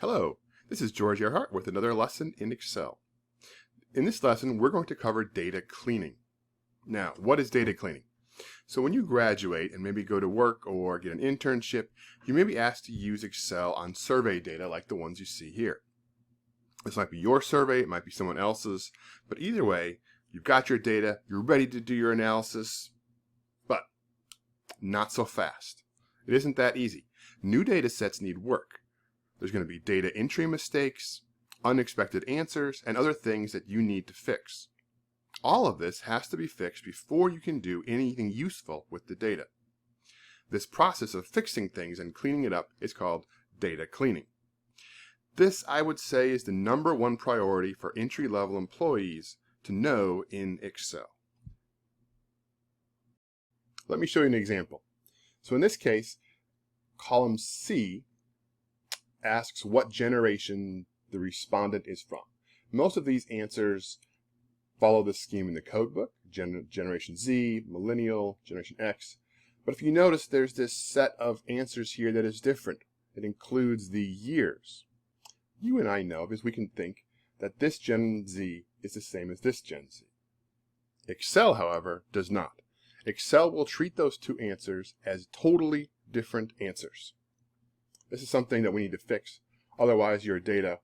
Hello, this is George Earhart with another lesson in Excel. In this lesson, we're going to cover data cleaning. Now, what is data cleaning? So when you graduate and maybe go to work or get an internship, you may be asked to use Excel on survey data like the ones you see here. This might be your survey, it might be someone else's, but either way, you've got your data, you're ready to do your analysis, but not so fast. It isn't that easy. New data sets need work. There's going to be data entry mistakes, unexpected answers, and other things that you need to fix. All of this has to be fixed before you can do anything useful with the data. This process of fixing things and cleaning it up is called data cleaning. This, I would say, is the #1 priority for entry-level employees to know in Excel. Let me show you an example. So in this case, column C asks what generation the respondent is from. Most of these answers follow this scheme in the code book, Generation Z, Millennial, Generation X. But if you notice, there's this set of answers here that is different. It includes the years. You and I know, because we can think, that this Gen Z is the same as this Gen Z. Excel, however, does not. Excel will treat those two answers as totally different answers. This is something that we need to fix, otherwise your data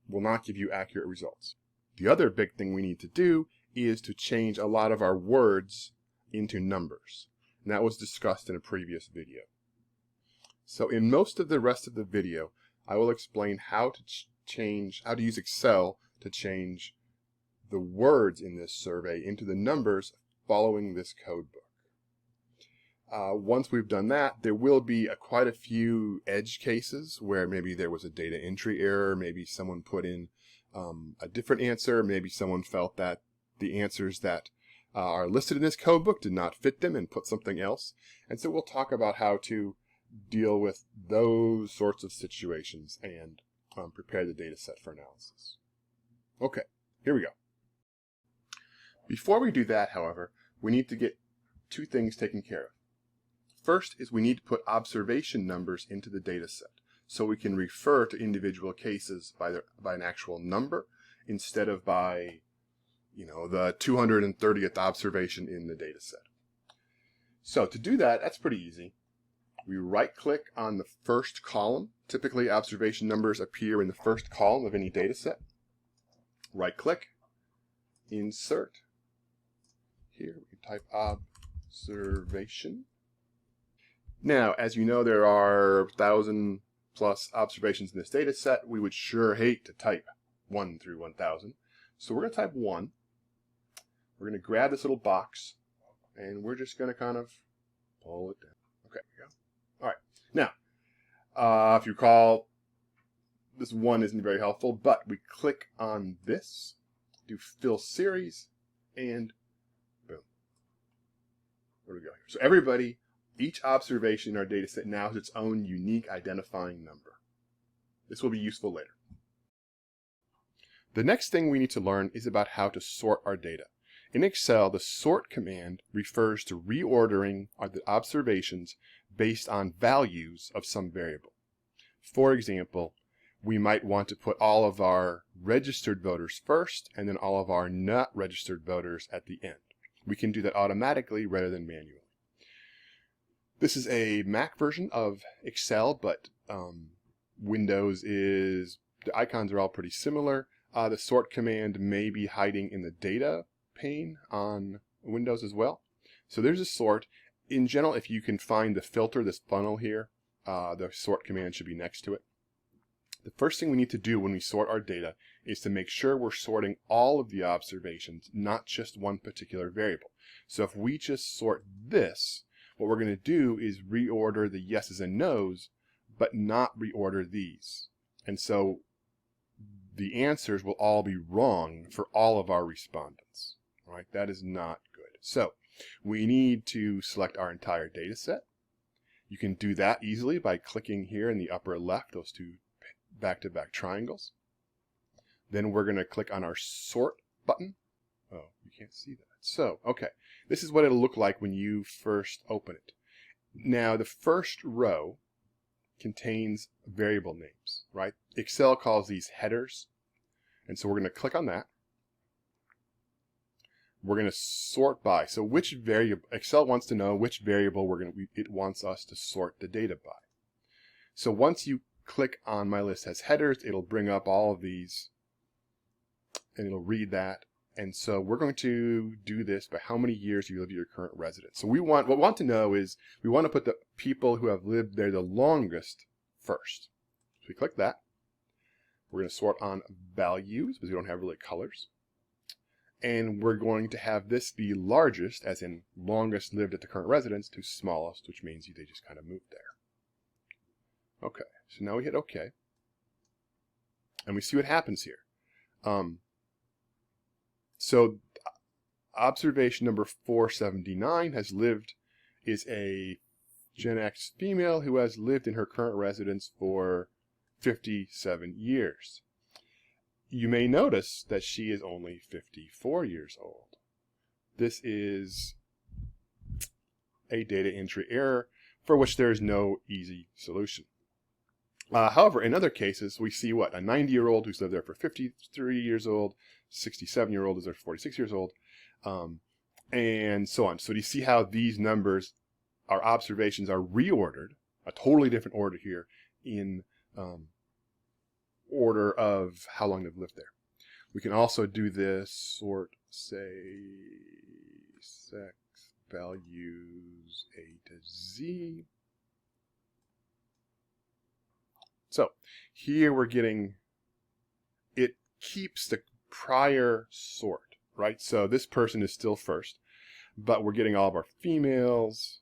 will not give you accurate results. The other big thing we need to do is to change a lot of our words into numbers. And that was discussed in a previous video. So in most of the rest of the video, I will explain how to use Excel to change the words in this survey into the numbers following this code book. Once we've done that, there will be quite a few edge cases where maybe there was a data entry error, maybe someone put in a different answer, maybe someone felt that the answers that are listed in this code book did not fit them and put something else. And so we'll talk about how to deal with those sorts of situations and prepare the data set for analysis. Okay, here we go. Before we do that, however, we need to get two things taken care of. First is we need to put observation numbers into the data set so we can refer to individual cases by an actual number instead of by, the 230th observation in the data set. So to do that, that's pretty easy. We right-click on the first column. Typically, observation numbers appear in the first column of any data set. Right-click, insert. Here we can type observation. Now, as you know, there are 1,000+ observations in this data set. We would sure hate to type 1 through 1,000. So we're going to type 1. We're going to grab this little box, and we're just going to kind of pull it down. Okay, here we go. All right. Now, if you recall, this 1 isn't very helpful, but we click on this, do Fill Series, and boom. Where do we go here? So everybody, each observation in our data set now has its own unique identifying number. This will be useful later. The next thing we need to learn is about how to sort our data. In Excel, the sort command refers to reordering the observations based on values of some variable. For example, we might want to put all of our registered voters first and then all of our not registered voters at the end. We can do that automatically rather than manually. This is a Mac version of Excel, but Windows the icons are all pretty similar. The sort command may be hiding in the data pane on Windows as well. So there's a sort. In general, if you can find the filter, this funnel here, the sort command should be next to it. The first thing we need to do when we sort our data is to make sure we're sorting all of the observations, not just one particular variable. So if we just sort this, what we're going to do is reorder the yeses and nos, but not reorder these. And so the answers will all be wrong for all of our respondents. Right? That is not good. So we need to select our entire data set. You can do that easily by clicking here in the upper left, those two back-to-back triangles. Then we're going to click on our sort button. Oh, you can't see that. So, okay, this is what it'll look like when you first open it. Now, the first row contains variable names, right? Excel calls these headers. And so we're going to click on that. We're going to sort by. So which variable, Excel wants to know which variable it wants us to sort the data by. So once you click on my list has headers, it'll bring up all of these and it'll read that. And so we're going to do this by how many years you live at your current residence. So what we want to know is we want to put the people who have lived there the longest first. So we click that. We're going to sort on values because we don't have really colors. And we're going to have this be largest, as in longest lived at the current residence, to smallest, which means they just kind of moved there. Okay, so now we hit OK. And we see what happens here. So observation number 479 is a Gen X female who has lived in her current residence for 57 years. You may notice that she is only 54 years old. This is a data entry error for which there is no easy solution. However, in other cases, we see what? A 90-year-old who's lived there for 53 years old, 67-year-old is there for 46 years old, and so on. So do you see how these numbers, our observations, are reordered, a totally different order here in order of how long they've lived there. We can also do this sort, say, sex, values, A to Z. So here we're getting, it keeps the prior sort, right? So this person is still first, but we're getting all of our females.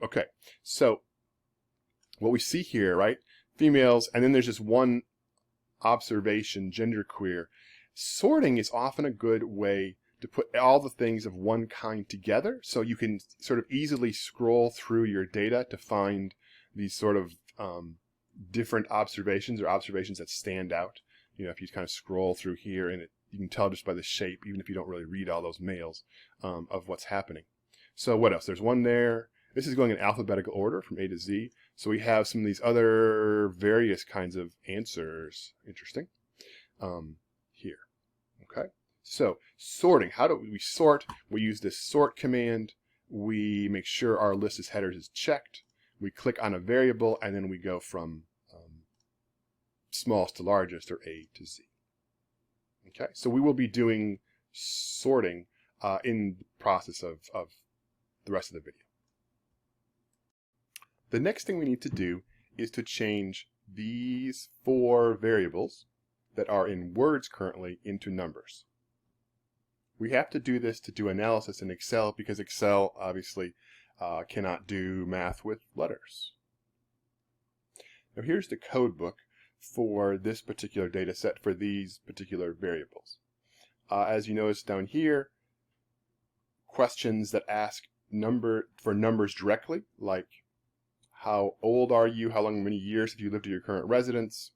Okay, so what we see here, right? Females, and then there's just one observation, genderqueer. Sorting is often a good way to put all the things of one kind together, so you can sort of easily scroll through your data to find these sort of different observations or observations that stand out. You know, if you kind of scroll through here, and you can tell just by the shape, even if you don't really read all those males, of what's happening. So what else? There's one there. This is going in alphabetical order from A to Z. So we have some of these other various kinds of answers. Interesting. Here. Okay. So sorting. How do we sort? We use this sort command. We make sure our list as headers is checked. We click on a variable, and then we go from smallest to largest, or A to Z. Okay. So we will be doing sorting in the process of the rest of the video. The next thing we need to do is to change these 4 variables that are in words currently into numbers. We have to do this to do analysis in Excel because Excel obviously cannot do math with letters. Now here's the code book for this particular data set for these particular variables. As you notice down here, questions that ask for numbers directly, like how old are you, how many years have you lived at your current residence,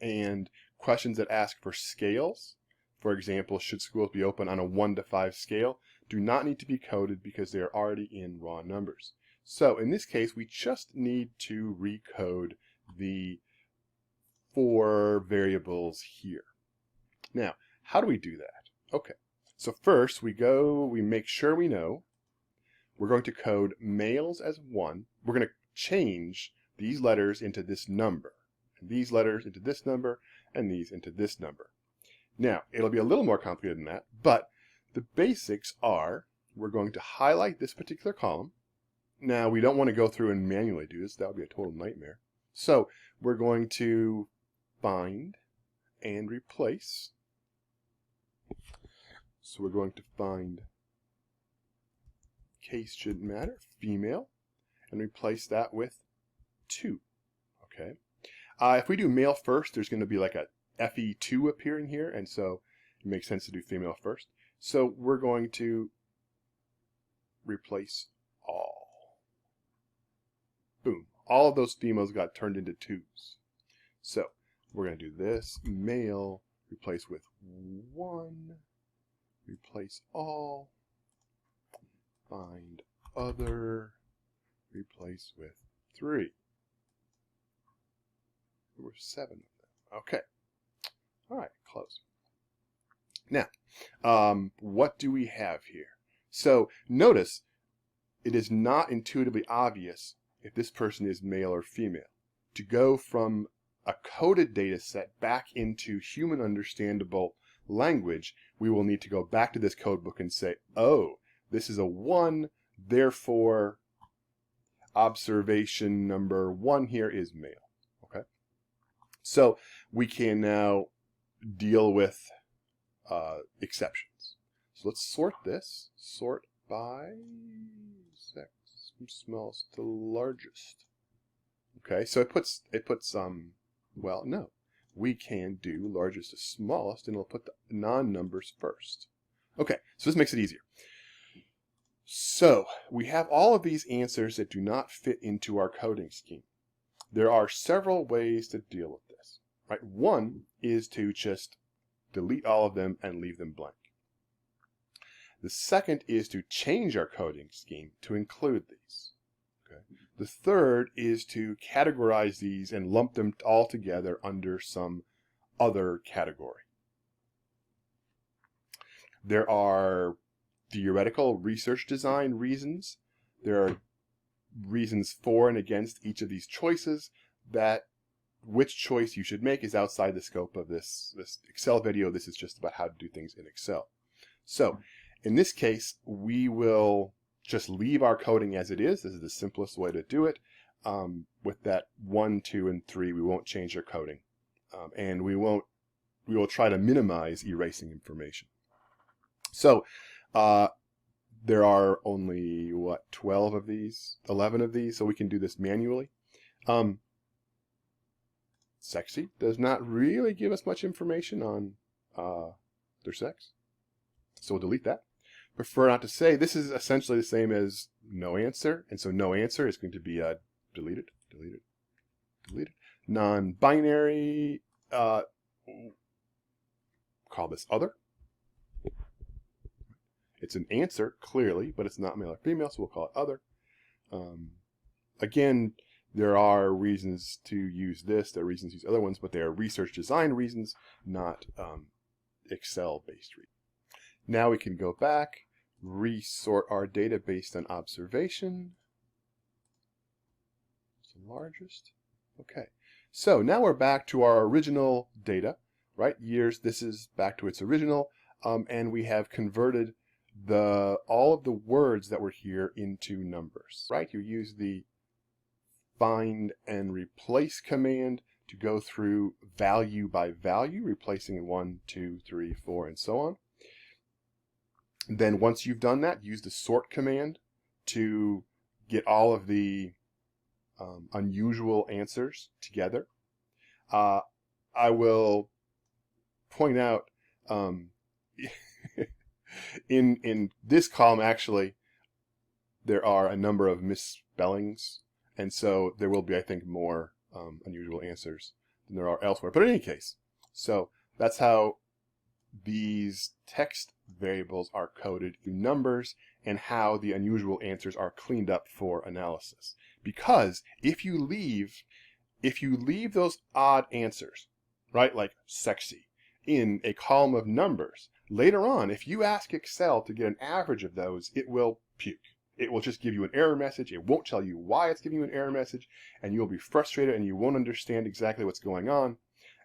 and questions that ask for scales. For example, should schools be open on a 1 to 5 scale, do not need to be coded because they are already in raw numbers. So in this case, we just need to recode the 4 variables here. Now, how do we do that? Okay, so first we make sure we know we're going to code males as 1. We're going to change these letters into this number, and these letters into this number, and these into this number. Now, it'll be a little more complicated than that, but the basics are we're going to highlight this particular column. Now, we don't want to go through and manually do this. That would be a total nightmare. So we're going to find and replace. So we're going to find, case shouldn't matter, female, and replace that with 2. Okay. If we do male first, there's going to be like a FE2 appearing here, and so it makes sense to do female first. So we're going to replace all. Boom. All of those females got turned into 2s. So we're going to do this. Male, replace with 1, replace all, find other, replace with 3. There were 7 of them. Okay. All right, close. Now, what do we have here? So notice it is not intuitively obvious if this person is male or female. To go from a coded data set back into human understandable language, we will need to go back to this code book and say, oh, this is a 1, therefore observation number 1 here is male. Okay, so we can now deal with exceptions. So let's sort this. Sort by sex from smallest to largest. Okay, so it puts well, no, we can do largest to smallest, and it'll put the non-numbers first. Okay, so this makes it easier. So we have all of these answers that do not fit into our coding scheme. There are several ways to deal with this. Right? One is to just delete all of them and leave them blank. The second is to change our coding scheme to include these. Okay. The third is to categorize these and lump them all together under some other category. There are theoretical research design reasons. There are reasons for and against each of these choices. That which choice you should make is outside the scope of this Excel video. This is just about how to do things in Excel. So in this case, we will just leave our coding as it is. This is the simplest way to do it. With that 1, 2, and 3, we won't change our coding. And we will try to minimize erasing information. So there are only, 12 of these, 11 of these, so we can do this manually. Sexy does not really give us much information on their sex, so we'll delete that. Prefer not to say. This is essentially the same as no answer, and so no answer is going to be deleted. Non-binary, call this other. It's an answer, clearly, but it's not male or female, so we'll call it other. Again, there are reasons to use this, there are reasons to use other ones, but they are research design reasons, not Excel-based reasons. Now we can go back, resort our data based on observation. It's the largest. Okay, so now we're back to our original data, right? Years, this is back to its original, and we have converted all of the words that were here into numbers, right? You use the find and replace command to go through value by value, replacing 1, 2, 3, 4, and so on. Then once you've done that, use the sort command to get all of the unusual answers together. I will point out in this column, actually, there are a number of misspellings, and so there will be, I think, more unusual answers than there are elsewhere. But in any case, so that's how these text variables are coded in numbers and how the unusual answers are cleaned up for analysis. Because if you leave those odd answers, right, like sexy, in a column of numbers, later on, if you ask Excel to get an average of those, it will puke. It will just give you an error message. It won't tell you why it's giving you an error message, and you'll be frustrated and you won't understand exactly what's going on,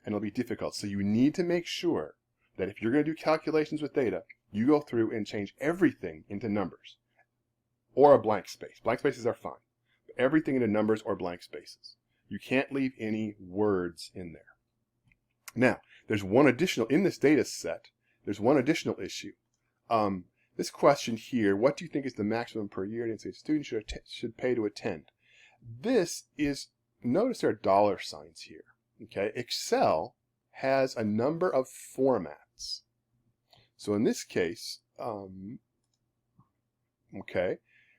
and it'll be difficult. So you need to make sure that if you're going to do calculations with data, you go through and change everything into numbers or a blank space. Blank spaces are fine, but everything into numbers or blank spaces. You can't leave any words in there. Now, there's one additional, in this data set, there's one additional issue. This question here, what do you think is the maximum per year a student should pay to attend? This is, notice there are dollar signs here. Okay, Excel has a number of formats. So in this case, okay,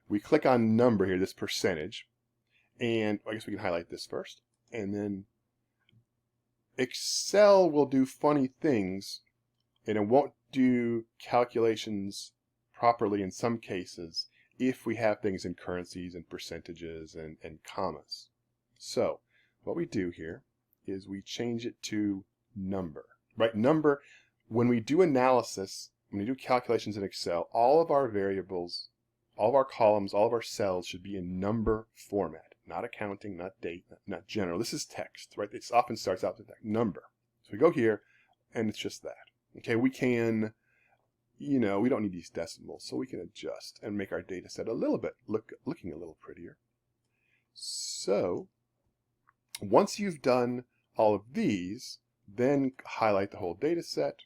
we click on number here, this percentage, and I guess we can highlight this first, and then Excel will do funny things, and it won't do calculations properly in some cases if we have things in currencies and percentages and commas. So what we do here is we change it to number, right? Number, when we do analysis, when we do calculations in Excel, all of our variables, all of our columns, all of our cells should be in number format, not accounting, not date, not general. This is text, right? It often starts out with that number. So we go here and it's just that. Okay, we can, we don't need these decimals, so we can adjust and make our data set a little bit, looking a little prettier. So once you've done all of these, then highlight the whole data set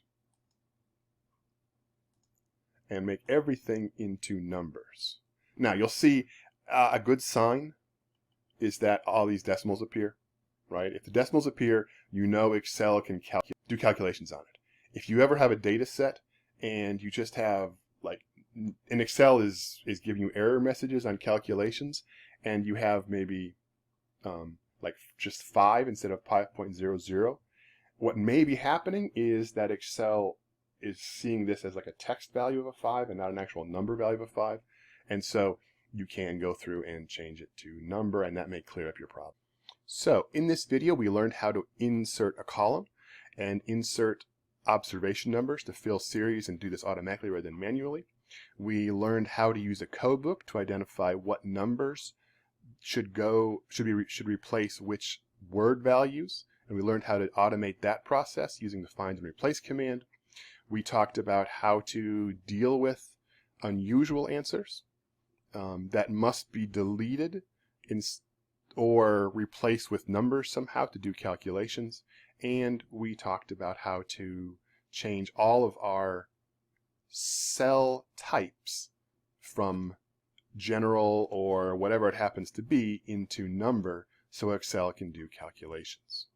and make everything into numbers. Now you'll see a good sign is that all these decimals appear, right? If the decimals appear, you know Excel can do calculations on it. If you ever have a data set and you just have, like, and Excel is giving you error messages on calculations, and you have maybe like just 5 instead of 5.00, what may be happening is that Excel is seeing this as like a text value of a 5 and not an actual number value of a 5. And so you can go through and change it to number, and that may clear up your problem. So in this video, we learned how to insert a column and insert observation numbers to fill series and do this automatically rather than manually. We learned how to use a code book to identify what numbers should replace which word values, and we learned how to automate that process using the find and replace command. We talked about how to deal with unusual answers that must be deleted or replaced with numbers somehow to do calculations. And we talked about how to change all of our cell types from general or whatever it happens to be into number so Excel can do calculations.